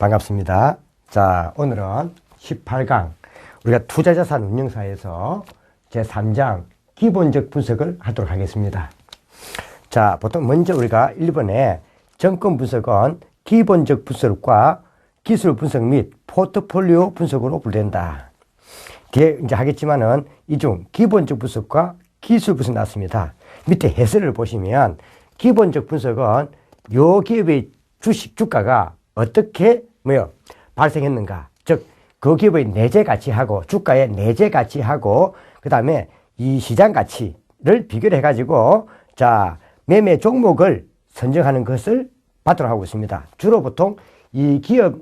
반갑습니다. 자, 오늘은 18강 우리가 투자자산 운용사에서 제3장 기본적 분석을 하도록 하겠습니다. 자, 보통 먼저 우리가 1번에 정권 분석은 기본적 분석과 기술 분석 및 포트폴리오 분석으로 분류된다. 뒤에 이제 하겠지만은 이 중 기본적 분석과 기술 분석 나왔습니다. 밑에 해설을 보시면 기본적 분석은 요 기업의 주가가 어떻게 발생했는가, 즉 그 기업의 내재 가치하고 주가의 내재 가치하고 그 다음에 이 시장 가치를 비교를 해가지고 자 매매 종목을 선정하는 것을 받도록 하고 있습니다. 주로 보통 이 기업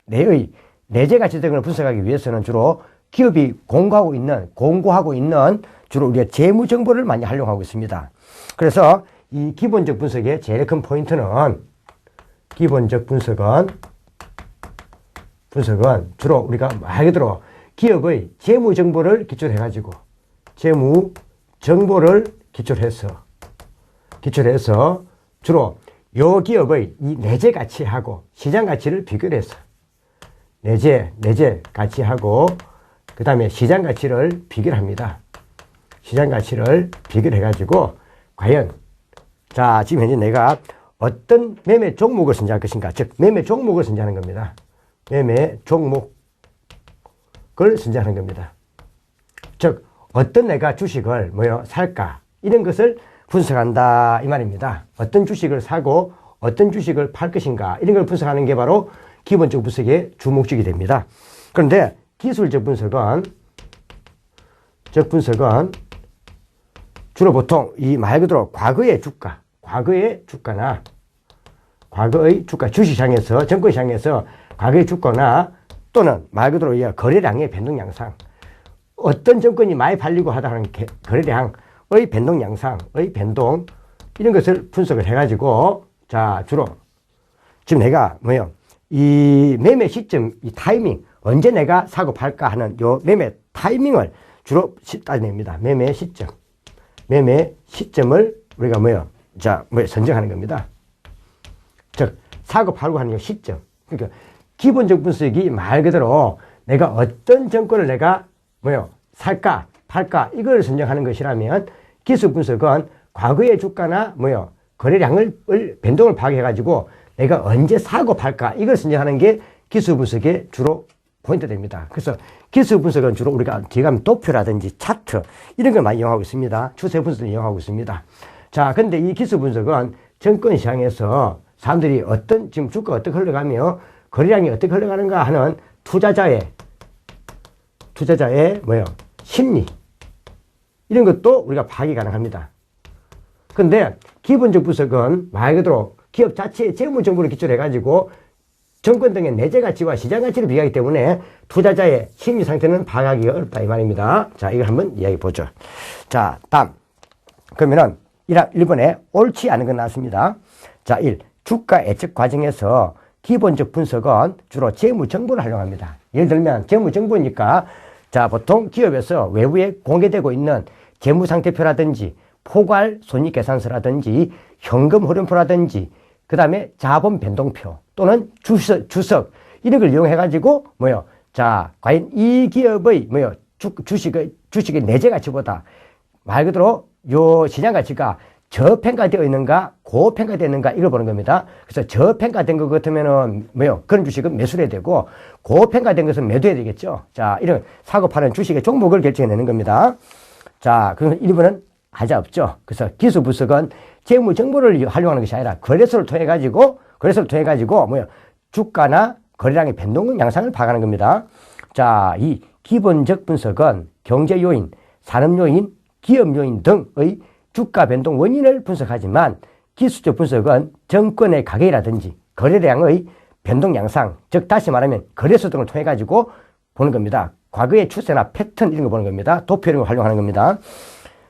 내의 내재 가치 등을 분석하기 위해서는 주로 기업이 공고하고 있는 주로 우리가 재무 정보를 많이 활용하고 있습니다. 그래서 이 기본적 분석의 제일 큰 포인트는 기본적 분석은 주로 우리가 말 그대로 기업의 재무 정보를 기초로 해가지고 재무 정보를 기초로 해서 주로 요 기업의 이 내재 가치하고 시장 가치를 비교를 해서 내재 가치하고 그 다음에 시장 가치를 비교를 합니다. 시장 가치를 비교를 해가지고 과연 자 지금 현재 내가 어떤 매매 종목을 선정할 것인가, 즉 매매 종목을 선정하는 겁니다. 매매 종목을 선정하는 겁니다. 즉 어떤 내가 주식을 살까 이런 것을 분석한다 이 말입니다. 어떤 주식을 사고 어떤 주식을 팔 것인가 이런 걸 분석하는 게 바로 기본적 분석의 주목적이 됩니다. 그런데 기술적 분석은 주로 보통 이 말 그대로 과거의 주가나 과거의 주가 주식시장에서 증권시장에서 과거의 주가나 또는 말 그대로 거래량의 변동 양상, 어떤 증권이 많이 팔리고 하다는 거래량의 변동 양상의 변동 이런 것을 분석을 해가지고 자 주로 지금 내가 이 매매 시점, 이 타이밍 언제 내가 사고 팔까 하는 요 매매 타이밍을 주로 따져냅니다. 매매 시점을 우리가 선정하는 겁니다. 즉 사고 팔고 하는 요 시점. 그러니까 기본적 분석이 말 그대로 내가 어떤 정권을 내가 살까 팔까 이걸 선정하는 것이라면, 기술 분석은 과거의 주가나 거래량을 변동을 파악해 가지고 내가 언제 사고 팔까 이걸 선정하는 게 기술 분석의 주로 포인트 됩니다. 그래서 기술 분석은 주로 우리가 뒤에 가면 도표라든지 차트 이런 걸 많이 이용하고 있습니다. 추세 분석을 이용하고 있습니다. 자, 근데 이 기술 분석은 증권 시장에서 사람들이 지금 주가가 어떻게 흘러가며 거래량이 어떻게 흘러가는가 하는 투자자의 심리 이런 것도 우리가 파악이 가능합니다. 근데 기본적 분석은 말 그대로 기업 자체의 재무 정보를 기초로 해가지고 정권 등의 내재 가치와 시장 가치를 비교하기 때문에 투자자의 심리 상태는 파악하기가 어렵다 이 말입니다. 자, 이걸 한번 이야기 보죠. 자, 다음. 그러면은 1번에 옳지 않은 건 나왔습니다. 자, 1. 주가 예측 과정에서 기본적 분석은 주로 재무 정보를 활용합니다. 예를 들면 재무 정보니까 자, 보통 기업에서 외부에 공개되고 있는 재무 상태표라든지 포괄 손익 계산서라든지 현금 흐름표라든지 그 다음에 자본 변동표 또는 주석 이런 걸 이용해 가지고 자, 과연 이 기업의 주식의 내재 가치보다 말 그대로 요 시장 가치가 저평가되어 있는가 고평가되어 있는가 이걸 보는 겁니다. 그래서 저평가된 것 같으면은 그런 주식은 매수해야 되고 고평가된 것은 매도해야 되겠죠. 자, 이런 사고 파는 주식의 종목을 결정해내는 겁니다. 자, 그럼 1번은 하자 없죠. 그래서 기술 분석은 재무 정보를 활용하는 것이 아니라 거래소를 통해 가지고 주가나 거래량의 변동 양상을 파악하는 겁니다. 자, 이 기본적 분석은 경제 요인, 산업 요인, 기업 요인 등의 주가 변동 원인을 분석하지만 기술적 분석은 정권의 가격이라든지 거래량의 변동 양상, 즉 다시 말하면 거래소 등을 통해 가지고 보는 겁니다. 과거의 추세나 패턴 이런 거 보는 겁니다. 도표 이런 거 활용하는 겁니다.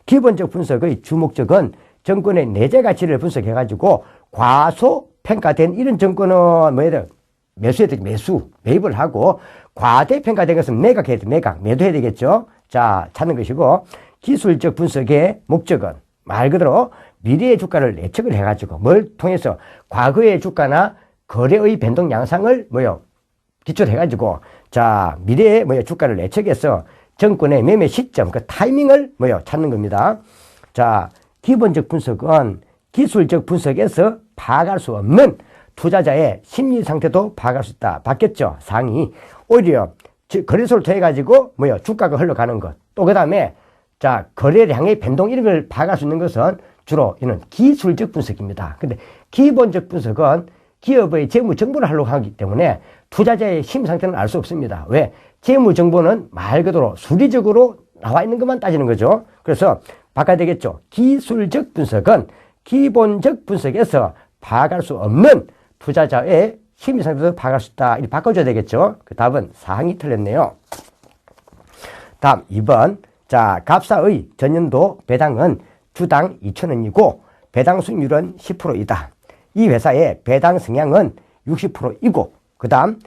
기본적 분석의 주목적은 정권의 내재 가치를 분석해 가지고 과소평가된 이런 정권은 매수해야 되죠. 매입을 하고 과대평가된 것은 매각해야 돼. 매도해야 되겠죠. 자, 찾는 것이고, 기술적 분석의 목적은 말 그대로 미래의 주가를 예측을 해가지고 뭘 통해서 과거의 주가나 거래의 변동 양상을 기초로 해가지고, 자, 미래의 주가를 예측해서 정권의 매매 시점, 그 타이밍을 찾는 겁니다. 자, 기본적 분석은 기술적 분석에서 파악할 수 없는 투자자의 심리 상태도 파악할 수 있다. 바뀌었죠? 상이. 오히려 거래소를 통해 가지고 주가가 흘러가는 것. 또 그 다음에 자, 거래량의 변동 이런 걸 파악할 수 있는 것은 주로 이는 기술적 분석입니다. 근데 기본적 분석은 기업의 재무 정보를 하려고 하기 때문에 투자자의 심리 상태는 알 수 없습니다. 왜? 재무 정보는 말 그대로 수리적으로 나와 있는 것만 따지는 거죠. 그래서 바꿔야 되겠죠. 기술적 분석은 기본적 분석에서 파악할 수 없는 투자자의 심리 상태도 파악할 수 있다. 이렇게 바꿔줘야 되겠죠. 그 답은 4항이 틀렸네요. 다음 2번. 자, 갑사의 전년도 배당은 주당 2,000원이고 배당 수익률은 10%이다. 이 회사의 배당 성향은 60%이고 그 다음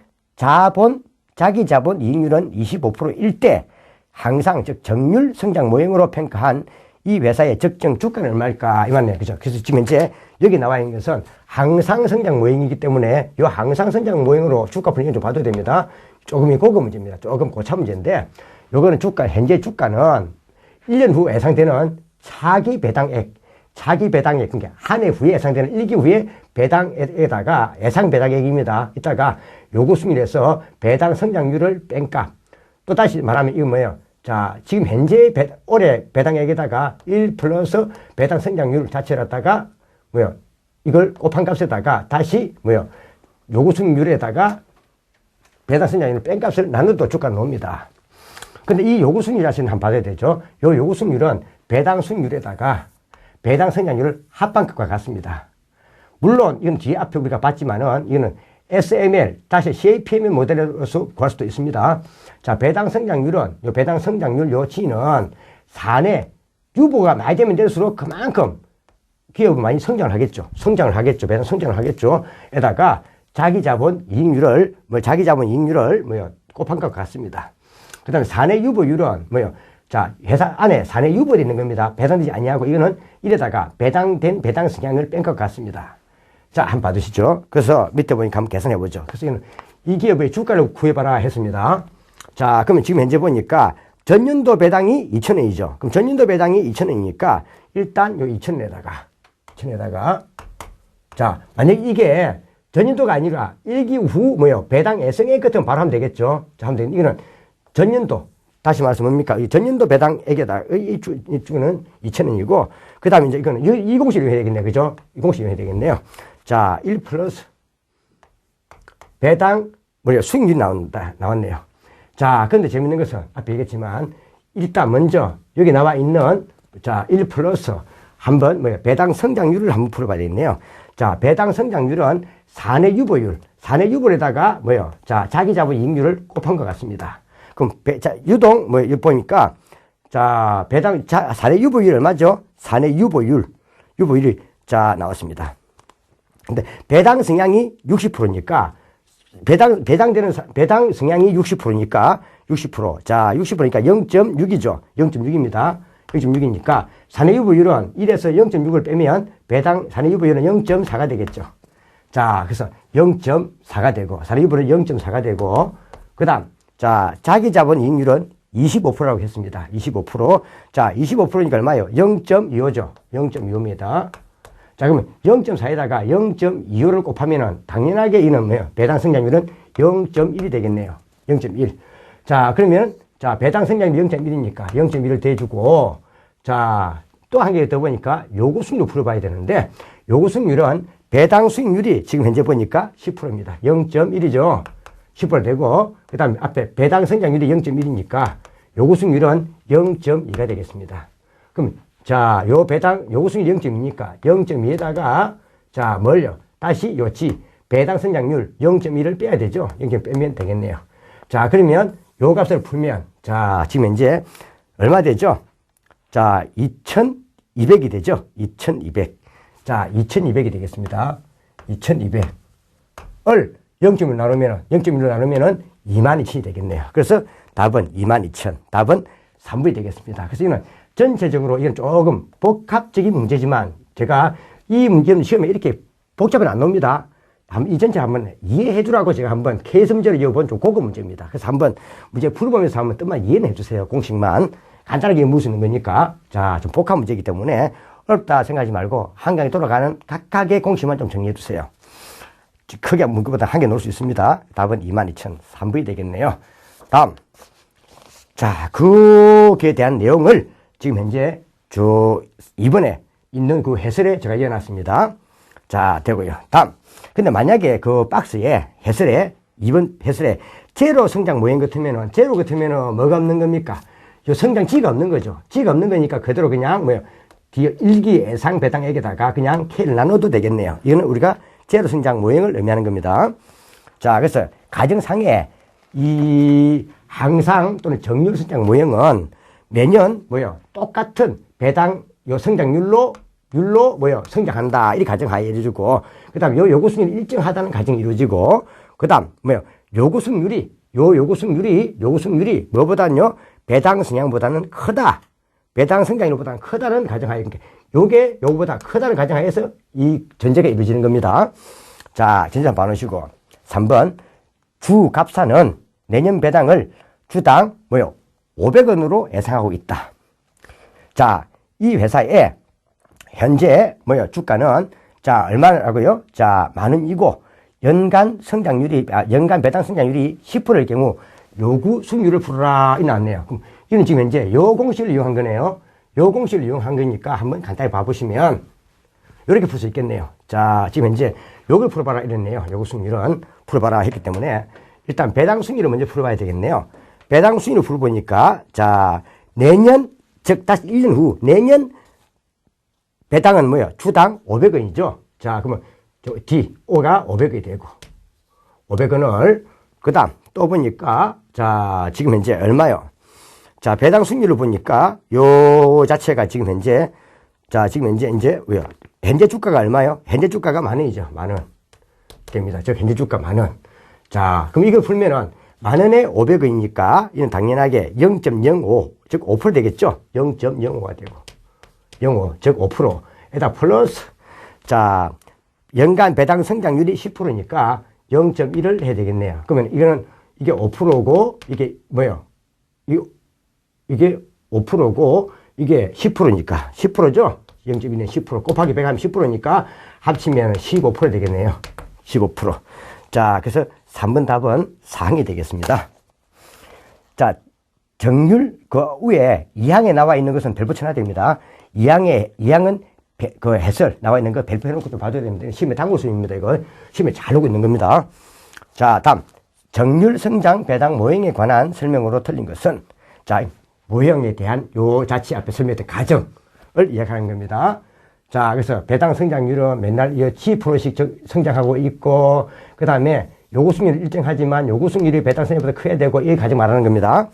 자기 자본 이익률은 25%일 때 항상 즉 정률 성장 모형으로 평가한 이 회사의 적정 주가는 얼마일까? 이 말이에요. 그죠? 그래서 지금 현재 여기 나와 있는 것은 항상 성장 모형이기 때문에 이 항상 성장 모형으로 주가 분위기 좀 봐도 됩니다. 조금이 고급 문제입니다. 조금 고차 문제인데 요거는 현재 주가는 1년 후 예상되는 차기 배당액, 그러니까 한 해 후에 예상되는 1기 후에 배당에다가 예상 배당액입니다. 이따가 요구 수익률에서 배당 성장률을 뺀 값. 또 다시 말하면 이거 뭐예요? 자, 지금 현재 올해 배당액에다가 1 플러스 배당 성장률 자체를 갖다가 이걸 곱한 값에다가 다시 요구 수익률에다가 배당 성장률을 뺀 값을 나눠도 주가가 나옵니다. 근데 이 요구 수익률 자체는 한번 봐야 되죠. 요 요구 수익률은 배당 수익률에다가 배당 성장률을 합반값과 같습니다. 물론 이건 뒤에 앞에 우리가 봤지만은 이거는 SML 다시 CAPM 모델로서 구할 수도 있습니다. 자, 배당 성장률은 요 배당 성장률 요 G는 사내 유보가 많이 되면 될수록 그만큼 기업은 많이 성장을 하겠죠. 배당 성장을 하겠죠. 에다가 자기 자본 이익률을 곱한 것 같습니다. 그 다음에 사내 유보율은 자, 회사 안에 사내 유보되어 있는 겁니다. 배당되지 아니하고 이거는 이래다가 배당된 배당 성향을 뺀 것 같습니다. 자, 한번 봐두시죠. 그래서 밑에 보니까 한번 계산해 보죠. 그래서 이거는 이 기업의 주가를 구해봐라 했습니다. 자, 그러면 지금 현재 보니까 전년도 배당이 2,000원이죠. 그럼 전년도 배당이 2,000원이니까 일단 요 2,000원에다가 자, 만약 이게 전년도가 아니라 1기 후 배당 예상액 같은 거 바로 하면 되겠죠. 자, 하면 되겠네. 이거는 전년도 다시 말해서 뭡니까? 이 전년도 배당액에다 이 주는 2,000원이고 그 다음에 이제 이거는 이 공식을 해야 되겠네요. 그죠? 이 공식을 해야 되겠네요. 자, 1 플러스 배당 수익률이 나왔네요. 자, 그런데 재밌는 것은 앞에 얘기했지만 일단 먼저 여기 나와 있는 자, 1 플러스 한번 배당 성장률을 한번 풀어봐야 되겠네요. 자, 배당 성장률은 사내 유보에다가 자, 자기 자본 이익률을 곱한 것 같습니다. 그럼 자, 유동 여기 보니까 자, 사내 유보율 얼마죠? 사내 유보율이 자, 나왔습니다. 근데 배당 성향이 60%니까 배당 성향이 60%니까 60%. 자, 60%니까 0.6이죠. 0.6입니다. 0.6이니까 사내 유보율은 1에서 0.6을 빼면 사내 유보율은 0.4가 되겠죠. 자, 그래서 0.4가 되고 사내 유보율은 0.4가 되고 그다음 자, 자기 자본 이익률은 25%라고 했습니다. 25%. 자, 25%니까 얼마예요? 0.25죠. 0.25입니다. 자, 그러면 0.4에다가 0.25를 곱하면은 당연하게 이는 배당 성장률은 0.1이 되겠네요. 0.1. 자, 그러면 자, 배당 성장률이 0.1이니까 0.1을 대주고 자, 또 한 개 더 보니까 요구 수익률 풀어봐야 되는데 요구 수익률은 배당 수익률이 지금 현재 보니까 10%입니다. 0.1이죠. 10% 되고 그 다음에 앞에 배당 성장률이 0.1이니까 요구 수익률은 0.2가 되겠습니다. 그럼 자, 요구 수익률이 0.2니까 0.2에다가 자, 다시 요치 배당 성장률 0.1을 빼야 되죠. 0.1 빼면 되겠네요. 자, 그러면 요 값을 풀면 자, 지금 현재 얼마 되죠? 자, 2,200이 되죠. 2,200. 자, 2,200이 되겠습니다. 2,200을 0.1로 나누면은 22,000이 되겠네요. 그래서 답은 22,000. 답은 3번이 되겠습니다. 그래서 이건 전체적으로 이건 조금 복합적인 문제지만 제가 이 문제는 시험에 이렇게 복잡은 안 나옵니다. 이 전체 한번 이해해 주라고 제가 한번 케이스 문제로 이어본 좀 고급 문제입니다. 그래서 한번 문제 풀어보면서 한번 뜻만 이해는 해주세요. 공식만. 간단하게 무시는 거니까. 자, 좀 복합 문제이기 때문에 어렵다 생각하지 말고 한강에 돌아가는 각각의 공식만 좀 정리해 주세요. 크게 문구보다 한 개 놓을 수 있습니다. 답은 22,003번이 되겠네요. 다음. 자, 거기에 대한 내용을 지금 현재 이번에 있는 그 해설에 제가 이어놨습니다. 자, 되고요. 다음. 근데 만약에 그 박스에 이번 해설에 제로 성장 모형 같으면은, 제로 같으면은 뭐가 없는 겁니까? 요 성장 지가 없는 거죠. 지가 없는 거니까 그대로 그냥 뒤에 일기, 예상, 배당액에다가 그냥 K를 나눠도 되겠네요. 이거는 우리가 제로 성장 모형을 의미하는 겁니다. 자, 그래서 가정상에 이 항상 또는 정률 성장 모형은 매년 똑같은 배당 요 성장률로 성장한다. 이 가정하에 이루어지고, 그 다음 요구수율이 일정하다는 가정이 이루어지고, 그 다음 요구수율이 뭐보다는요, 배당 성향보다는 크다. 배당 성장률보다는 크다는 가정하에, 요게 요거보다 크다는 가정하에서 이 전제가 이루어지는 겁니다. 자, 전제 한번 봐놓으시고. 3번. 주 갑사는 내년 배당을 주당 500원으로 예상하고 있다. 자, 이 회사에 현재 주가는 자, 얼마라고요? 자, 만원이고 연간 배당 성장률이 10%일 경우 요구 수익률을 풀어라 이 나왔네요. 그럼 이건 지금 현재 요 공식을 이용한 거네요. 요 공식을 이용한 거니까 한번 간단히 봐보시면 이렇게 풀 수 있겠네요. 자, 지금 현재 요걸 풀어봐라 이랬네요. 요구 수익률은 풀어봐라 했기 때문에 일단 배당 수익률을 먼저 풀어봐야 되겠네요. 배당 수익률을 풀어보니까 자, 내년 즉 다시 1년 후 내년 배당은 주당 500원이죠. 자, 그러면 O가 500원이 되고 500원을 그 다음 또 보니까 자, 지금 현재 얼마요? 자, 배당 수익률을 보니까 요 자체가 지금 현재 이제 현재 주가가 얼마요? 현재 주가가 만원이죠. 만원 됩니다. 즉 현재 주가 만원. 자, 그럼 이걸 풀면은 만원에 500원이니까 이는 당연하게 0.05 즉 5% 되겠죠. 0.05가 되고 05 즉 5%에다 플러스 자, 연간 배당 성장률이 10%니까 0.1을 해야 되겠네요. 그러면 이게 5%고 이게 이게 5%고 이게 10%니까 10%죠. 0.1은 10% 곱하기 100 하면 10%니까 합치면 15% 되겠네요. 15%. 자, 그래서 3번 답은 4항이 되겠습니다. 자, 정률 그 위에 2항에 나와 있는 것은 별 붙여놔야 됩니다. 2항은 그 해설 나와 있는 거 발표해놓고 좀 봐줘야 됩니다. 시험에 담글 수 있습니다. 이거 시험에 잘 오고 있는 겁니다. 자, 다음 정률 성장 배당 모형에 관한 설명으로 틀린 것은 자, 모형에 대한 요 자체 앞에 설명했던 가정을 이야기하는 겁니다. 자, 그래서 배당 성장률은 맨날 10%씩 성장하고 있고, 그 다음에 요구수익률이 일정하지만 요구수익률이 배당 성장률보다 커야 되고, 이 가정 말하는 겁니다.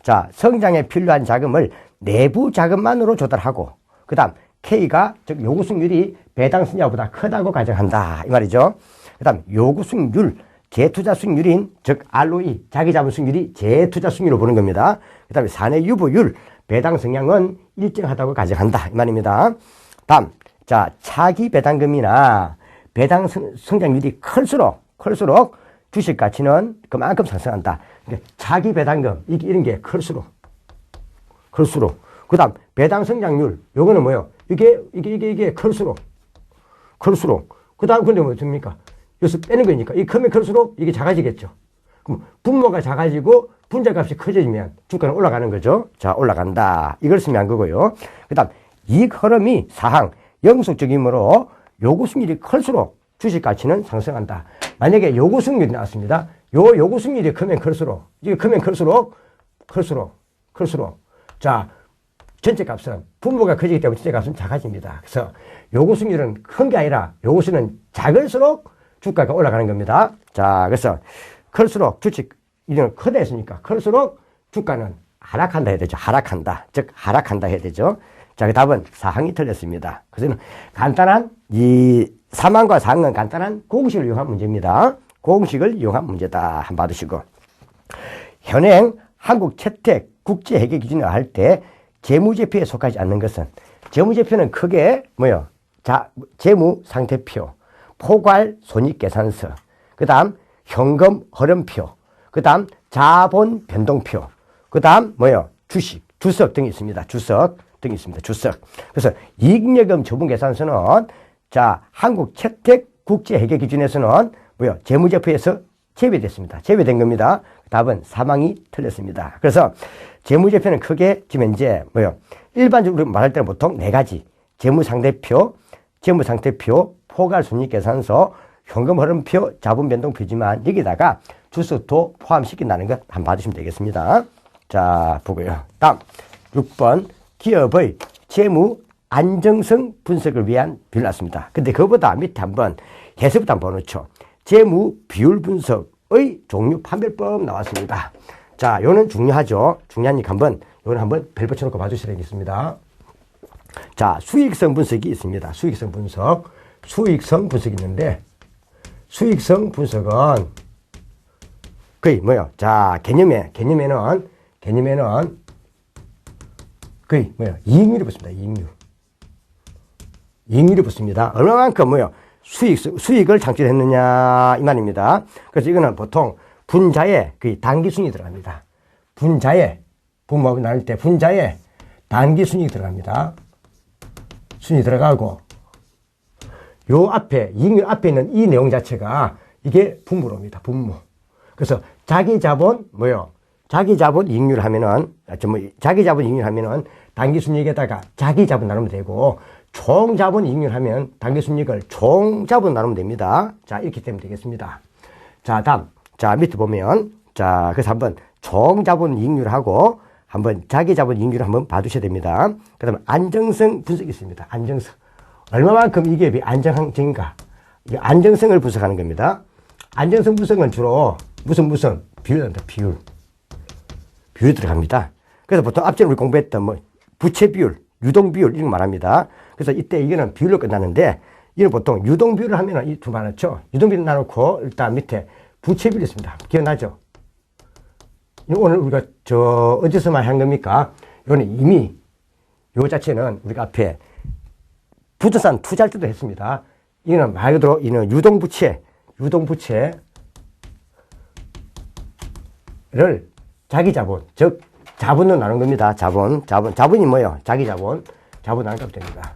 자, 성장에 필요한 자금을 내부 자금만으로 조달하고, 그 다음 K가 즉 요구수익률이 배당 성장보다 크다고 가정한다. 이 말이죠. 그 다음 요구수익률, 재투자 수익률인 즉 ROE, 자기자본 수익률이 재투자 수익률로 보는 겁니다. 그 다음에 사내 유보율, 배당 성향은 일정하다고 가정한다. 이 말입니다. 다음, 자, 차기 배당금이나 배당 성장률이 클수록 주식 가치는 그만큼 상승한다. 차기 배당금, 이런 게 클수록. 그 다음, 배당 성장률, 요거는 이게 클수록. 그 다음, 근데 됩니까? 여기서 빼는 거니까, 이 크면 클수록 이게 작아지겠죠. 그럼 분모가 작아지고 분자값이 커지면 주가는 올라가는 거죠. 자, 올라간다. 이걸 쓰면 한 거고요. 그 다음, 이익 흐름이 사항, 영속적이므로 요구수익률이 클수록 주식 가치는 상승한다. 만약에 요구수익률이 나왔습니다. 요구수익률이 크면 클수록, 이게 크면 클수록. 자, 전체 값은 분모가 커지기 때문에 전체 값은 작아집니다. 그래서 요구수익률은 큰 게 아니라 요구수익률은 작을수록 주가가 올라가는 겁니다. 자, 그래서 클수록 주식, 이런 크다 했으니까 클수록 주가는 하락한다 해야 되죠. 즉 하락한다 해야 되죠. 자, 그 답은 4항이 틀렸습니다. 그래서 간단한 이 3항과 4항은 간단한 공식을 이용한 문제입니다. 공식을 이용한 문제다. 한번 받으시고. 현행 한국 채택 국제 회계 기준을 할 때 재무제표에 속하지 않는 것은 재무제표는 크게 재무 상태표, 포괄 손익계산서, 그 다음 현금 흐름표, 그 다음 자본 변동표, 그 다음 뭐요? 주식, 주석 등이 있습니다. 주석 등이 있습니다. 주석. 그래서 이익여금 처분계산서는 자, 한국채택국제회계 기준에서는 뭐요? 재무제표에서 제외됐습니다. 제외된 겁니다. 답은 사망이 틀렸습니다. 그래서 재무제표는 크게 지면 이제 뭐요? 일반적으로 말할 때는 보통 네 가지. 재무상태표, 포괄손익계산서, 현금흐름표, 자본변동표지만 여기다가 주석도 포함시킨다는 것 한번 봐주시면 되겠습니다. 자, 보고요. 다음 6번 기업의 재무 안정성 분석을 위한 비율 나왔습니다. 근데 그거보다 밑에 한번 해석부터 한번 보놓죠. 재무 비율 분석의 종류 판별법 나왔습니다. 자, 요는 중요하죠. 중요하니까 요는 한번 별 붙여놓고 봐주셔야 되겠습니다. 자, 수익성 분석이 있습니다. 수익성 분석이 있는데, 수익성 분석은 거의 뭐요? 자, 개념에는 거의 뭐요? 이익률이 붙습니다. 이익률이 붙습니다. 얼마만큼 뭐요? 수익을 창출했느냐 이 말입니다. 그래서 이거는 보통 분자에 거의 단기순이 들어갑니다. 부모가 나눌 때 분자에 단기순이 들어갑니다. 순이 들어가고 요 앞에 이익률 앞에 있는 이 내용 자체가 이게 분모로입니다. 분모. 그래서 자기 자본 이익률 하면은 단기 순이익에다가 자기 자본 나누면 되고 총 자본 이익률 하면 단기 순이익을 총 자본 나누면 됩니다. 자, 이렇게 되면 되겠습니다. 자, 다음. 자, 밑에 보면 자, 그래서 한번 총 자본 이익률하고 한번 자기 자본 이익률을 한번 봐두셔야 됩니다. 그 다음에 안정성 분석이 있습니다. 안정성. 얼마만큼 이 기업이 안정적인가. 이 안정성을 분석하는 겁니다. 안정성 분석은 주로 무슨 비율입니다. 비율이 들어갑니다. 그래서 보통 앞전에 우리 공부했던 뭐 부채 비율, 유동 비율 이런 거 말합니다. 그래서 이때 이거는 비율로 끝나는데 이는 보통 유동 비율을 하면은 이 두 많았죠. 유동 비율 나놓고 일단 밑에 부채 비율이 있습니다. 기억나죠? 오늘 우리가 어디서 말한 겁니까? 이거는 이미 요 자체는 우리가 앞에 부동산 투자할 때도 했습니다. 이거는 말 그대로 이는 유동부채를 자기 자본, 즉 자본으로 나눈 겁니다. 자본이 뭐예요? 자기 자본 나누면 됩니다.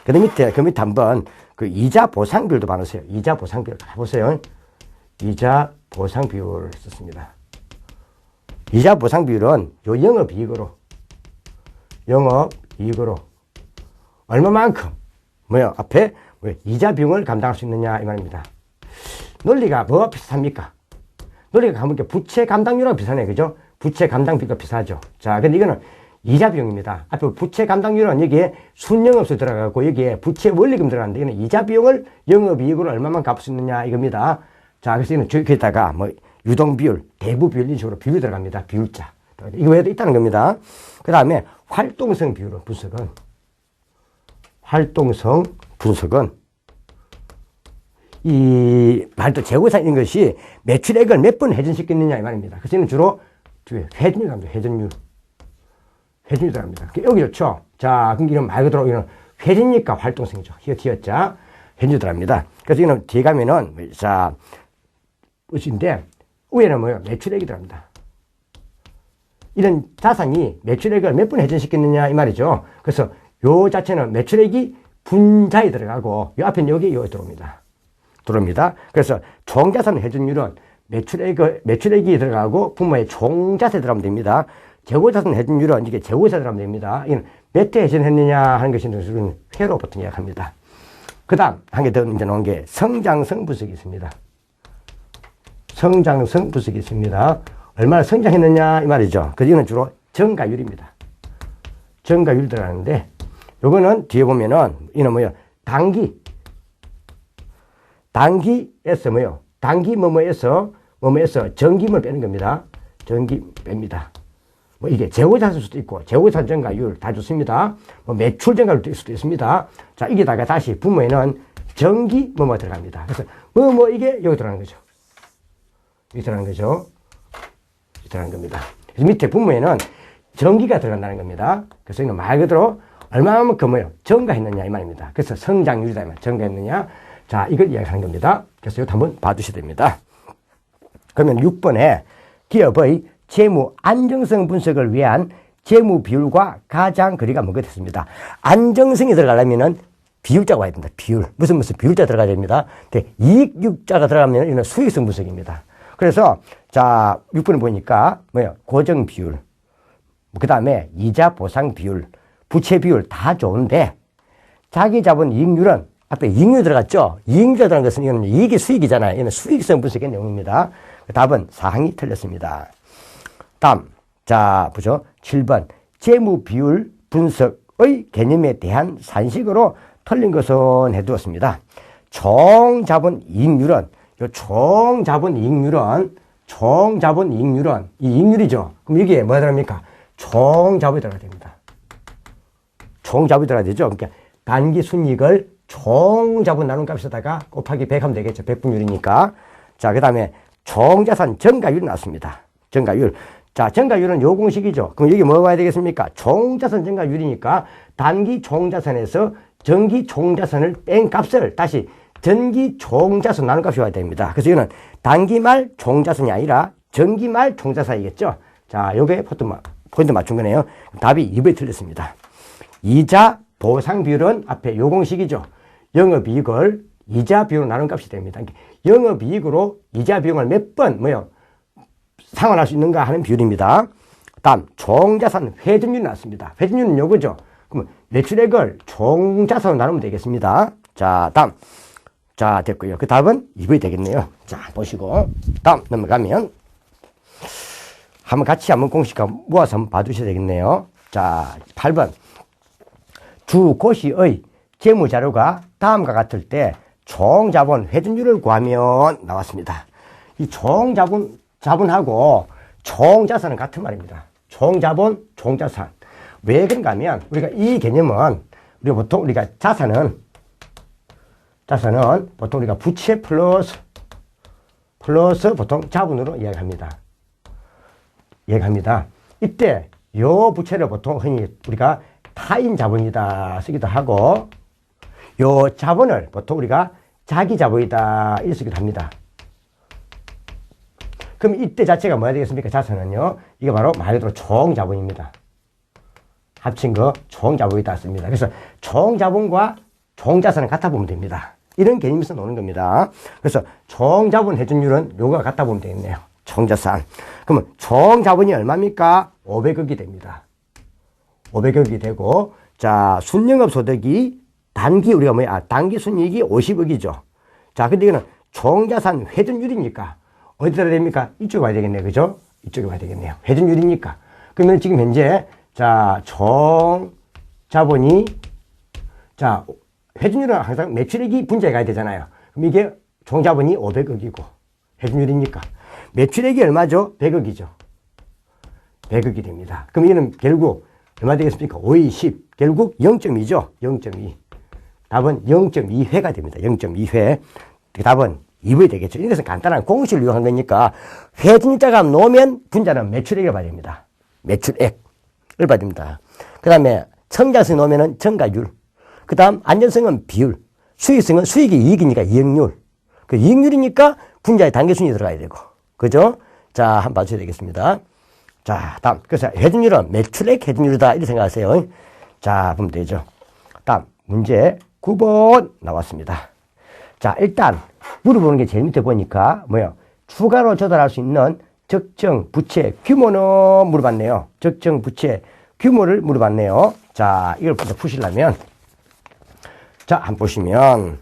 그 밑에 한번 그 이자 보상 비율도 봐보세요. 이자 보상 비율 가보세요. 이자 보상 비율을 썼습니다. 이자 보상 비율은 요 영업이익으로 얼마만큼 앞에 이자 비용을 감당할 수 있느냐 이 말입니다. 논리가 뭐가 비슷합니까? 논리가 가면 부채 감당률하고 비슷하네, 그죠? 부채 감당비가 비슷하죠. 자, 근데 이거는 이자 비용입니다. 앞에 부채 감당률은 여기에 순영업소 들어가고 여기에 부채 원리금 들어가는데 이거는 이자 비용을 영업이익으로 얼마만 갚을 수 있느냐 이겁니다. 자, 그래서 이거는 저기다가 유동 비율, 대부 비율 이런 식으로 비율이 들어갑니다. 비율자. 이거 외에도 있다는 겁니다. 그 다음에 활동성 분석은 이 말도 재고사인 것이 매출액을 몇 번 회전시켰느냐 이 말입니다. 그래서 이는 주로 회전율 합니다. 회전율 들어갑니다. 여기 좋죠. 자, 그럼 이런 말 그대로 이런 회전이니까 활동성이죠. 히읗자 회전율 들어갑니다. 그래서 이는 뒤에 가면은 자, 으신데 위에는 매출액이 들어갑니다. 이런 자산이 매출액을 몇 번 회전시켰느냐 이 말이죠. 그래서 요 자체는 매출액이 분자에 들어가고 요 앞에는 여기 들어옵니다. 그래서 총자산 회전율은 매출액이 들어가고 분모의 총자산에 들어가면 됩니다. 재고자산 회전율은 이게 재고자산에 들어가면 됩니다. 이건 몇 회 회전했느냐 하는 것이 회로 보통 이야기합니다. 그 다음 한 개 더 이제 놓은 게 성장성 분석이 있습니다. 얼마나 성장했느냐 이 말이죠. 그래서 이거는 주로 정가율입니다. 정가율 들어가는데 요거는 뒤에 보면은 이는 단기에서 뭐뭐에서 정기물 빼는 겁니다. 정기 뺍니다. 이게 재고자산일 수도 있고 재고자산 정가율 다 좋습니다. 매출 정가율도 있을 수도 있습니다. 자, 이게다가 다시 분모에는 정기 들어갑니다. 그래서 이게 여기 들어가는 거죠. 여기 들어가는 겁니다. 그래서 밑에 분모에는 정기가 들어간다는 겁니다. 그래서 이는 말 그대로 얼마만큼 뭐요? 증가했느냐 이 말입니다. 그래서 성장률이다 이 말. 증가했느냐. 자, 이걸 이야기하는 겁니다. 그래서 이것도 한번 봐주셔야 됩니다. 그러면 6번에 기업의 재무 안정성 분석을 위한 재무 비율과 가장 거리가 먼 것 했습니다. 안정성이 들어가려면은 비율자가 와야 됩니다. 비율. 무슨 비율자 들어가야 됩니다. 이익육자가 들어가면 이는 수익성 분석입니다. 그래서 자, 6번에 보니까 뭐예요? 고정 비율. 그 다음에 이자 보상 비율, 부채 비율 다 좋은데 자기 자본 이익률은 앞에 이익률 들어갔죠? 이익률 들어간 것은 이거는 이익이 수익이잖아요. 이는 수익성 분석의 내용입니다. 답은 사항이 틀렸습니다. 다음, 자, 보죠. 7번. 재무 비율 분석의 개념에 대한 산식으로 틀린 것은 해두었습니다. 총 자본 이익률은, 이 이익률이죠. 그럼 이게 뭐가 들어갑니까? 총 자본이 들어가야 됩니다. 총 자본이 들어가야 되죠. 그러니까 단기 순이익을 총 자본 나눈 값에다가 곱하기 100 하면 되겠죠. 100분율이니까. 자, 그 다음에 총자산 증가율이 나왔습니다. 증가율. 자, 증가율은 요 공식이죠. 그럼 여기 뭐가 와야 되겠습니까? 총자산 증가율이니까 단기 총자산에서 전기 총자산을 뺀 값을 다시 전기 총자산 나눈 값이 와야 됩니다. 그래서 이거는 단기 말 총자산이 아니라 전기 말 총자산이겠죠. 자, 요게 포인트 맞춘 거네요. 답이 2번이 틀렸습니다. 이자 보상 비율은 앞에 요 공식이죠. 영업이익을 이자 비율로 나눈 값이 됩니다. 영업이익으로 이자 비용을 몇 번 상환할 수 있는가 하는 비율입니다. 다음 총자산 회전율이 나왔습니다. 회전율은 요거죠. 그러면 매출액을 총자산으로 나누면 되겠습니다. 자, 다음. 자, 됐고요. 그 답은 2번이 되겠네요. 자, 보시고 다음 넘어가면 한번 공식 모아서 한번 봐주셔야 되겠네요. 자, 8번. 주 고시의 재무자료가 다음과 같을 때 총자본 회전율을 구하면 나왔습니다. 이 자본하고 총자산은 같은 말입니다. 총자본, 총자산. 왜 그런가 하면 우리가 이 개념은 우리가 자산은 보통 우리가 부채 플러스 보통 자본으로 이야기합니다. 이때 요 부채를 보통 흔히 우리가 타인 자본이다 쓰기도 하고 요 자본을 보통 우리가 자기 자본이다 이렇게 쓰기도 합니다. 그럼 이때 자체가 뭐야 되겠습니까? 자산은요. 이게 바로 말 그대로 총자본입니다. 합친 거 총자본이다 씁니다. 그래서 총자본과 총자산은 같아 보면 됩니다. 이런 개념에서 나오는 겁니다. 그래서 총자본 회전율은 요거가 같아 보면 되겠네요. 총자산. 그러면 총자본이 얼마입니까? 500억이 됩니다. 500억이 되고, 자, 순영업 소득이 단기 순이익이 50억이죠. 자, 근데 이거는 총자산 회전율이니까 어디다 됩니까? 이쪽에 와야 되겠네요. 그죠? 이쪽에 와야 되겠네요. 회전율이니까. 그러면 지금 현재, 자, 총자본이, 자, 회전율은 항상 매출액이 분자에 가야 되잖아요. 그럼 이게 총자본이 500억이고, 회전율이니까. 매출액이 얼마죠? 100억이죠. 100억이 됩니다. 그럼 이거는 결국 얼마 되겠습니까? 5, 10. 결국 0.2죠. 0.2. 답은 0.2회가 됩니다. 0.2회. 답은 2번이 되겠죠. 이것은 간단한 공식을 이용한 거니까 회전율자가 놓으면 분자는 매출액을 봐야 됩니다. 매출액을 봐야 됩니다. 그 다음에 성장성이 놓으면 증가율. 그 다음 안전성은 비율. 수익성은 수익이 이익이니까 이익률. 그 이익률이니까 분자에 단계순위 들어가야 되고. 그죠? 자, 한번 봐주셔야 되겠습니다. 자, 다음. 그래서 회전율은 매출액 회전율이다. 이렇게 생각하세요. 자, 보면 되죠. 다음. 문제 9번 나왔습니다. 자, 일단 물어보는 게 제일 밑에 보니까 추가로 조달할 수 있는 적정 부채 규모는 물어봤네요. 적정 부채 규모를 물어봤네요. 자, 이걸 먼저 푸시려면 자, 한번 보시면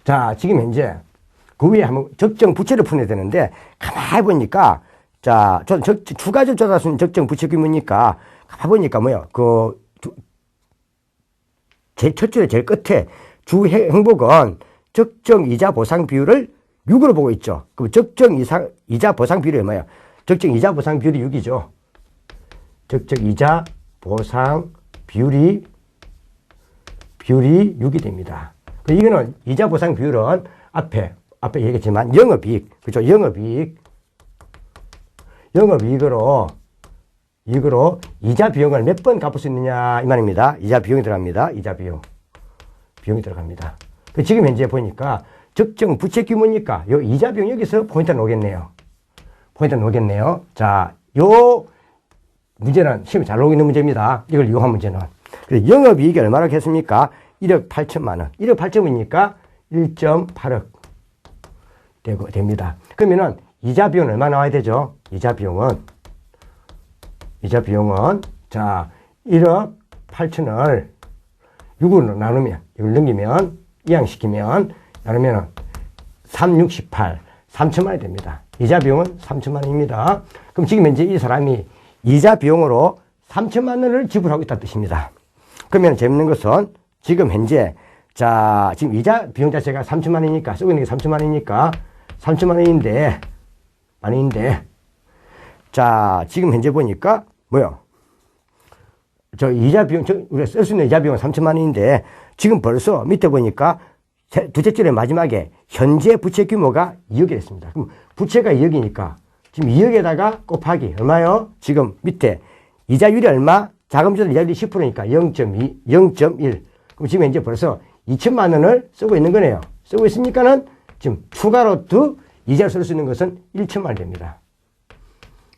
자, 지금 현재 그 위에 한번 적정 부채를 풀어야 되는데 가만히 보니까 자, 추가적으로 조달할 수 있는 적정 부채 규모니까 가만히 보니까 첫 줄에 제일 끝에 주 행복은 적정 이자 보상 비율을 6으로 보고 있죠. 그럼 적정 이자 보상 비율이 얼마예요? 적정 이자 보상 비율이 6이죠. 적정 이자 보상 비율이 6이 됩니다. 이거는 이자 보상 비율은 앞에 얘기했지만 영업이익, 그죠? 영업이익으로 이익으로 이자 비용을 몇 번 갚을 수 있느냐 이 말입니다. 이자 비용이 들어갑니다. 이자 비용이 들어갑니다. 지금 현재 보니까 적정 부채 규모니까 요 이자 비용 여기서 포인트가 나오겠네요. 자, 요 문제는 시험에 잘 나오고 있는 문제입니다. 이걸 이용한 문제는. 그래서 영업이익이 얼마나 했습니까? 1억 8천만 원. 1억 8천이니까 1.8억 됩니다. 그러면은 이자 비용은 얼마 나와야 되죠? 이자 비용은 자 1억 8천을 6으로 나누면 이걸 넘기면 이항시키면 나누면은 3, 6, 18 3천만 원이 됩니다. 이자 비용은 3천만 원입니다. 그럼 지금 현재 이 사람이 이자 비용으로 3천만 원을 지불하고 있다는 뜻입니다. 그러면 재밌는 것은 지금 현재 자 지금 이자 비용 자체가 3천만 원이니까 쓰고 있는 게 3천만 원이니까 3천만 원인데 자 지금 현재 보니까 뭐요? 저 이자 비용 우리가 쓸 수 있는 이자 비용은 3천만 원인데 지금 벌써 밑에 보니까 두째 줄의 마지막에 현재 부채 규모가 2억이 됐습니다. 그럼 부채가 2억이니까 지금 2억에다가 곱하기 얼마요? 지금 밑에 이자율이 얼마? 자금 조달 이자율이 10%니까 0.2, 0.1. 그럼 지금 현재 벌써 2천만 원을 쓰고 있는 거네요. 쓰고 있으니까는 지금 추가로 더 이자를 쓸 수 있는 것은 1천만 원 됩니다.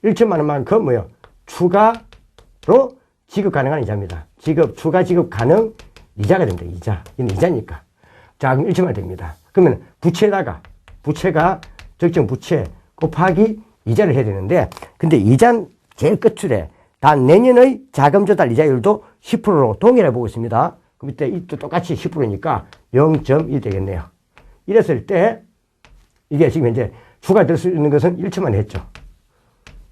1천만 원만큼 뭐요? 추가로 지급 가능한 이자입니다. 추가 지급 가능 이자가 됩니다. 이자. 이건 이자니까. 자, 그럼 1천만 원 됩니다. 그러면 부채가 적정 부채 곱하기 이자를 해야 되는데, 근데 이자는 제일 끝줄에 단 내년의 자금 조달 이자율도 10%로 동일해 보고 있습니다. 그럼 이때 또 똑같이 10%니까 0.1 되겠네요. 이랬을 때, 이게 지금 현재 추가 될 수 있는 것은 1천만 원 했죠.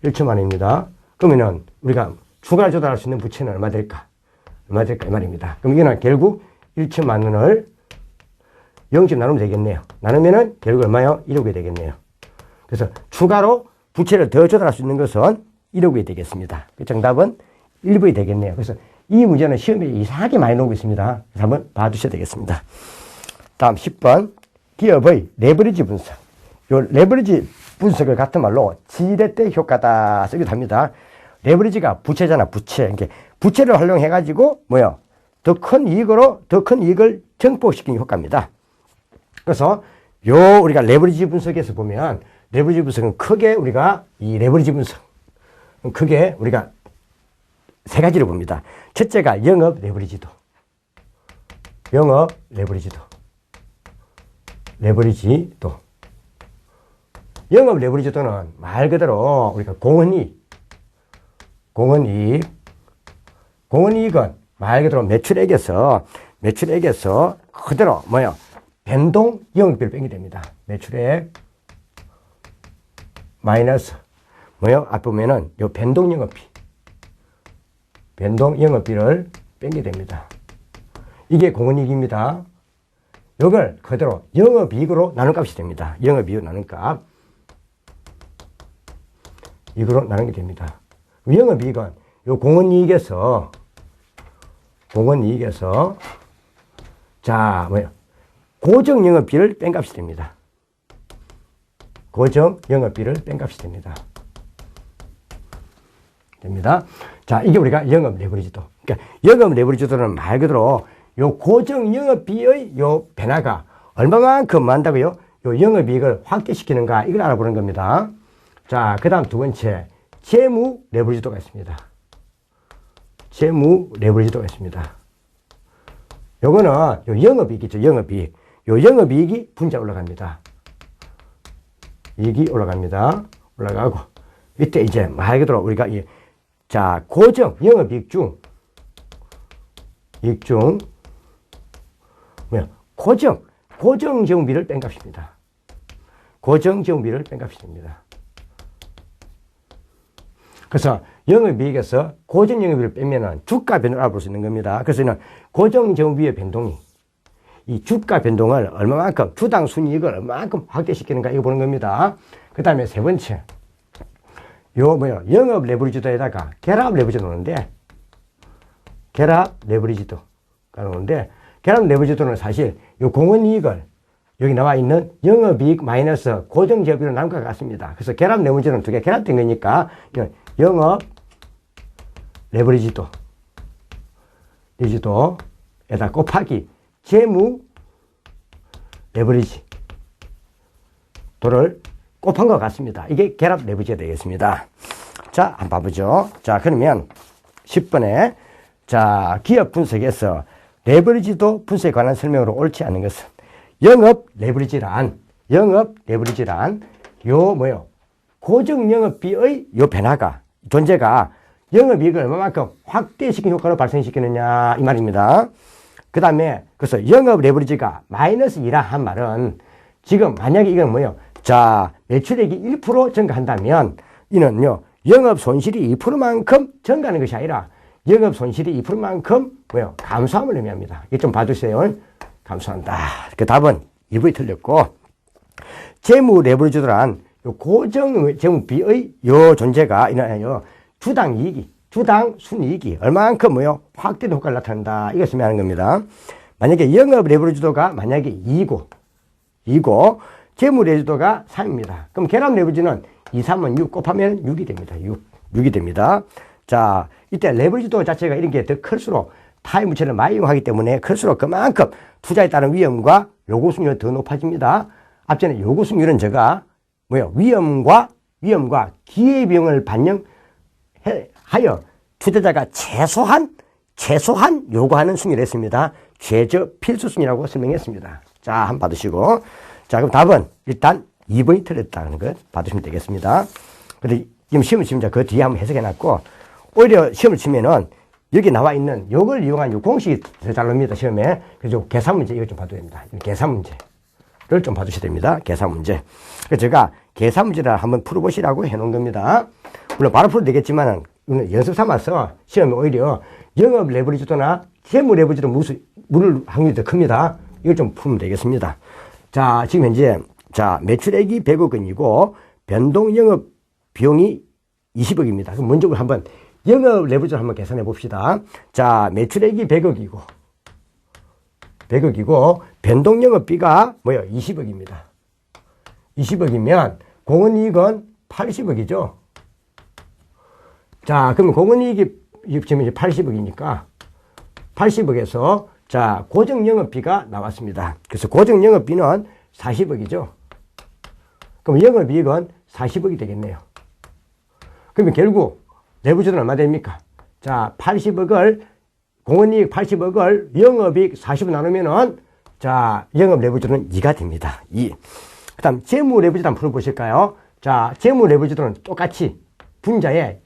1천만 원입니다. 그러면은 우리가 추가 조달할 수 있는 부채는 얼마 될까? 이 말입니다. 그럼 이거는 결국 1천만 원을 0점 나누면 되겠네요. 나누면은 결국 얼마요? 1억이 되겠네요. 그래서 추가로 부채를 더 조달할 수 있는 것은 1억이 되겠습니다. 그 정답은 1번이 되겠네요. 그래서 이 문제는 시험에 이상하게 많이 나오고 있습니다. 그래서 한번 봐두셔야 되겠습니다. 다음 10번 기업의 레버리지 분석. 요 레버리지 분석을 같은 말로 지렛대 효과다 쓰기도 합니다. 레버리지가 부채잖아, 부채. 부채를 활용해가지고 뭐요? 더 큰 이익을 증폭시키는 효과입니다. 그래서 우리가 레버리지 분석에서 보면 레버리지 분석은 크게 우리가 세 가지를 봅니다. 첫째가 영업 레버리지도. 영업 레버리지도는 말 그대로 우리가 공헌이익은 말 그대로 매출액에서 그대로 뭐요? 변동 영업비를 빼게 됩니다. 매출액 마이너스 뭐요? 앞에 보면은 요 변동 영업비를 빼게 됩니다. 이게 공헌이익입니다. 이걸 그대로 영업이익으로 나눈 값이 됩니다. 영업이익 나눈 값. 이익으로 나누게 됩니다. 영업이익은 요 공헌이익에서 자, 뭐야? 고정 영업비를 뺀 값이 됩니다. 자, 이게 우리가 영업 레버리지도. 그러니까 영업 레버리지도는 말 그대로 요 고정 영업비의 요 변화가 얼마만큼 한다고요? 요 영업이익을 확대시키는가 이걸 알아보는 겁니다. 자, 그 다음 두 번째 재무 레버리지도가 있습니다. 요거는 요 영업이익이죠. 영업이익. 요 영업이익이 분자 올라갑니다. 이익이 올라가고 이때 이제 말 그대로 우리가 자, 고정 영업이익 중 뭐야? 고정 재무비를 뺀 값입니다. 고정 재무비를 뺀 값이 됩니다. 그래서 영업이익에서 고정 영업비를 빼면은 주가 변동을 알아볼 수 있는 겁니다. 그래서 이는 고정 재무비의 변동이 이 주가 변동을 얼마만큼, 주당 순이익을 얼마만큼 확대시키는가 이거 보는 겁니다. 그 다음에 세 번째, 영업 레버리지도에다가 결합 레버리지도 놓는데, 결합 레버리지도는 사실 요 공헌이익을 여기 나와 있는 영업이익 마이너스 고정 재무비로 나눈 것 같습니다. 그래서 결합 레버리지도는 두 개 결합된 거니까 영업 레버리지도 에다 곱하기 재무 레버리지 도를 곱한 것 같습니다. 이게 결합 레버리지가 되겠습니다. 자, 한번 봐보죠. 자, 그러면 10번에 자, 기업 분석에서 레버리지도 분석에 관한 설명으로 옳지 않은 것은 영업 레버리지란 요 뭐요? 고정 영업비의 요 변화가 존재가 영업이익을 얼마만큼 확대시킨 효과를 발생시키느냐 이 말입니다. 그 다음에 그래서 영업 레버리지가 마이너스 2라 한 말은 지금 만약에 이건 뭐요? 자, 매출액이 1% 증가한다면 이는요 영업 손실이 2%만큼 증가하는 것이 아니라 영업 손실이 2%만큼 뭐요? 감소함을 의미합니다. 이거 좀 봐주세요. 감소한다. 그 답은 2번이 틀렸고, 재무 레버리지도란 고정 재무비의 요 존재가 이나요 주당 이익이, 주당 순이익이 얼마만큼 뭐요? 확대된 효과를 나타낸다. 이것을 의미하는 겁니다. 만약에 영업 레버리지도가 만약에 2고 재무 레버리지도가 3입니다. 그럼 결합 레버리지는 2, 3은 6 곱하면 6이 됩니다. 6이 됩니다. 자, 이때 레버리지도 자체가 이런 게 더 클수록 타의 무채를 많이 이용하기 때문에 클수록 그만큼 투자에 따른 위험과 요구 승률이 더 높아집니다. 앞전에 요구 승률은 제가 뭐요? 위험과 기회비용을 반영하여 투자자가 최소한 요구하는 승률을 했습니다. 최저 필수 승률이라고 설명했습니다. 자, 한번 받으시고. 자, 그럼 답은 일단 2번이 틀렸다는 것 받으시면 되겠습니다. 근데 지금 시험을 치면 그 뒤에 한번 해석해 놨고, 오히려 시험을 치면은 여기 나와 있는 요걸 이용한 요 공식이 더 잘 나옵니다, 시험에. 그래서 계산 문제 이거 좀 봐도 됩니다. 계산 문제를 좀 봐주셔야 됩니다. 계산 문제. 그래서 제가 계산 문제를 한번 풀어보시라고 해놓은 겁니다. 물론 바로 풀어도 되겠지만은 연습 삼아서 시험에 오히려 영업 레버리지도나 재무 레버리지도 물을 확률이 더 큽니다. 이걸 좀 풀면 되겠습니다. 자, 지금 현재 자, 매출액이 100억 원이고 변동 영업 비용이 20억입니다. 그럼 먼저 한번 영업 레버리지를 한번 계산해 봅시다. 자, 매출액이 100억이고 변동 영업비가 뭐요? 20억입니다. 20억이면 공헌이익은 80억이죠. 자, 그러면 공헌이익이 지금 이제 80억이니까 80억에서 자, 고정 영업비가 나왔습니다. 그래서 고정 영업비는 40억이죠. 그럼 영업이익은 40억이 되겠네요. 그러면 결국 레버리지는 얼마 됩니까? 자, 80억을 공헌이익 80억을 영업이익 40을 나누면은 자, 영업 레버리지는 2가 됩니다. 2. 그다음 재무 레버리지도 한번 풀어보실까요? 자, 재무 레버리지도는 똑같이 분자에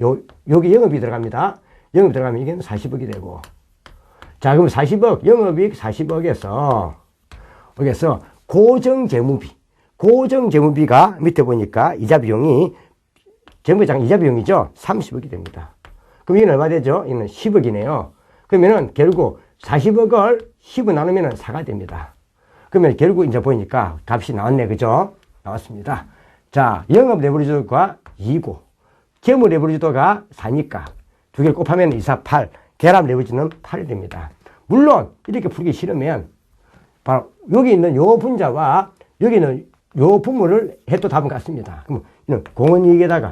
여기 영업이 들어갑니다. 영업이 들어가면 이게 40억이 되고. 자, 그럼 40억 영업이익 40억에서 여기서 고정 재무비가 밑에 보니까 이자 비용이 재무장 이자 비용이죠. 30억이 됩니다. 그럼 이건 얼마 되죠? 이는 10억이네요. 그러면은 결국 40억을 10을 나누면은 4가 됩니다. 그러면 결국 이제 보니까 값이 나왔네. 그죠? 나왔습니다. 자, 영업 레버리지도가 2고, 재무 레버리지도가 4니까 두 개를 곱하면 2, 4, 8. 결합 레버리지는 8이 됩니다. 물론 이렇게 풀기 싫으면 바로 여기 있는 요 분자와 여기 있는 요 분모를 해도 답은 같습니다. 그럼 이는 공헌이익에다가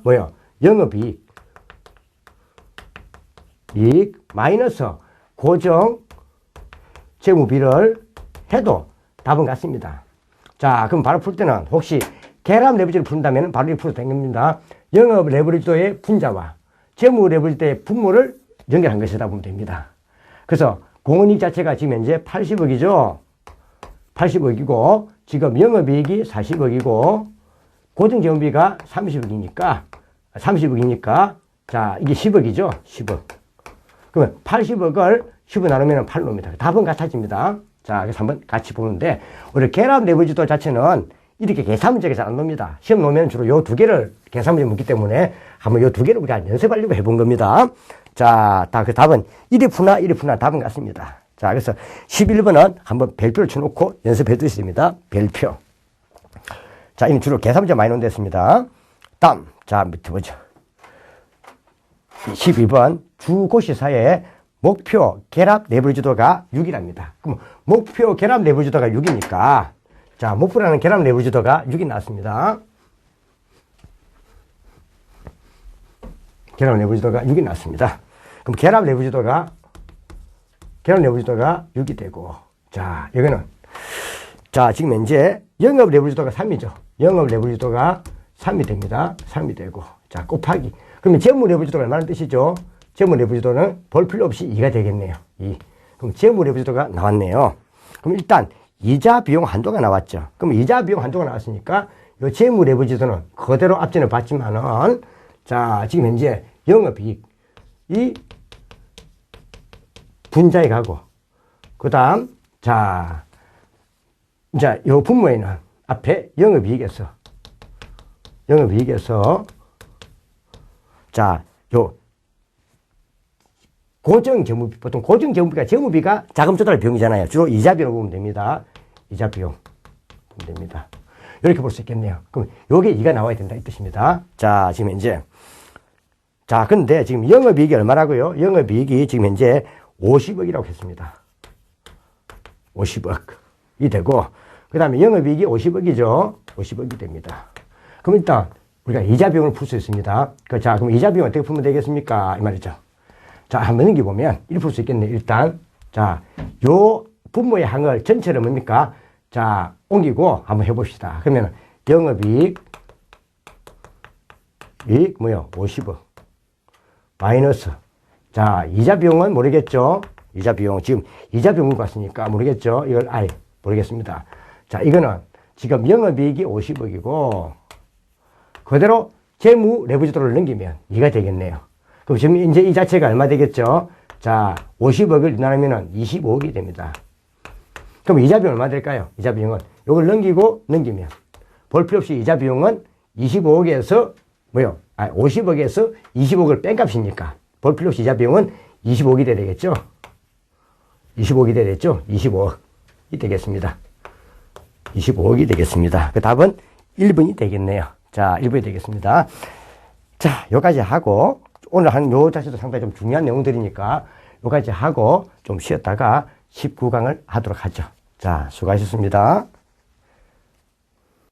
뭐요? 영업이익 마이너스 고정 재무비를 해도 답은 같습니다. 자, 그럼 바로 풀 때는 혹시 결합 레버리지를 푼다면 바로 이렇게 풀어도 됩니다. 영업 레버리지도의 분자와 재무 레버리지도의 분모를 연결한 것이다 보면 됩니다. 그래서 공헌이익 자체가 지금 현재 80억이죠. 80억이고 지금 영업이익이 40억이고 고정 재무비가 30억이니까 자, 이게 10억이죠. 10억. 그러면 80억을 10을 나누면 8로 옵니다. 답은 같아집니다. 자, 그래서 한번 같이 보는데 우리 결합 레버리지도 자체는 이렇게 계산 문제가 잘 안 놉니다. 시험 놓으면 주로 요 두 개를 계산 문제 묻기 때문에 한번 요 두 개를 우리가 연습하려고 해본 겁니다. 자, 그 답은 1이 푸나 답은 같습니다. 자, 그래서 11번은 한번 별표를 쳐놓고 연습해 두십니다. 별표. 자, 이는 주로 계산 문제 많이 논됐습니다. 다음, 자, 밑에 보죠. 12번 주고시사의 목표 결합 레버리지도가 6이랍니다. 그럼 목표 결합 레버리지도가 6이니까 자, 목표라는 결합 레버리지도가 6이 나왔습니다. 결합 내부지도가 6이 나왔습니다. 그럼 결합 내부지도가 6이 되고, 자, 여기는, 자, 지금 현재 영업 내부지도가 3이죠. 영업 내부지도가 3이 됩니다. 3이 되고, 자, 곱하기. 그러면 재무 내부지도가 얼마나 뜻이죠? 재무 내부지도는 볼 필요 없이 2가 되겠네요. 2. 그럼 재무 내부지도가 나왔네요. 그럼 일단 이자 비용 한도가 나왔죠. 그럼 이자 비용 한도가 나왔으니까 요 재무 내부지도는 그대로 앞전에 봤지만은, 자, 지금 현재 영업이익, 이 분자에 가고, 그 다음, 자, 이제 요 분모에는 앞에 영업이익에서, 자, 요 고정재무비, 보통 고정재무비가, 재무비가 자금 조달 비용이잖아요. 주로 이자 비용을 보면 됩니다. 이자 비용 보면 됩니다. 이렇게 볼 수 있겠네요. 그럼 요게 2가 나와야 된다 이 뜻입니다. 자, 지금 현재, 자, 근데 지금 영업이익이 얼마라고요? 영업이익이 지금 현재 50억이라고 했습니다. 50억이 되고, 그 다음에 영업이익이 50억이죠. 50억이 됩니다. 그럼 일단 우리가 이자 비용을 풀 수 있습니다. 자, 그럼 이자 비용 어떻게 풀면 되겠습니까? 이 말이죠. 자, 한번 넘겨보면 이렇게 풀 수 있겠네요. 일단, 자, 요 분모의 항을 전체를 뭡니까? 자, 옮기고 한번 해봅시다. 그러면 영업이익, 뭐요? 50억. 마이너스. 자, 이자 비용은 모르겠죠? 이자 비용. 지금 이자 비용을 봤으니까 모르겠죠? 이걸 R. 모르겠습니다. 자, 이거는 지금 영업이익이 50억이고, 그대로 재무 내부지도를 넘기면 2가 되겠네요. 그럼 지금 이제 이 자체가 얼마 되겠죠? 자, 50억을 나누면 25억이 됩니다. 그럼 이자 비용 얼마 될까요? 이자 비용은 이걸 넘기면 볼 필요 없이 이자 비용은 25억에서 뭐요? 50억에서 25억을 뺀 값이니까 볼 필요 없이 이자 비용은 25억이 돼야 되겠죠? 25억이 돼야 되겠죠? 25억이 되겠습니다. 25억이 되겠습니다. 그 답은 1번이 되겠네요. 자, 1번이 되겠습니다. 자, 여기까지 하고 오늘 한 요 자체도 상당히 좀 중요한 내용들이니까 여기까지 하고 좀 쉬었다가 19강을 하도록 하죠. 자, 수고하셨습니다.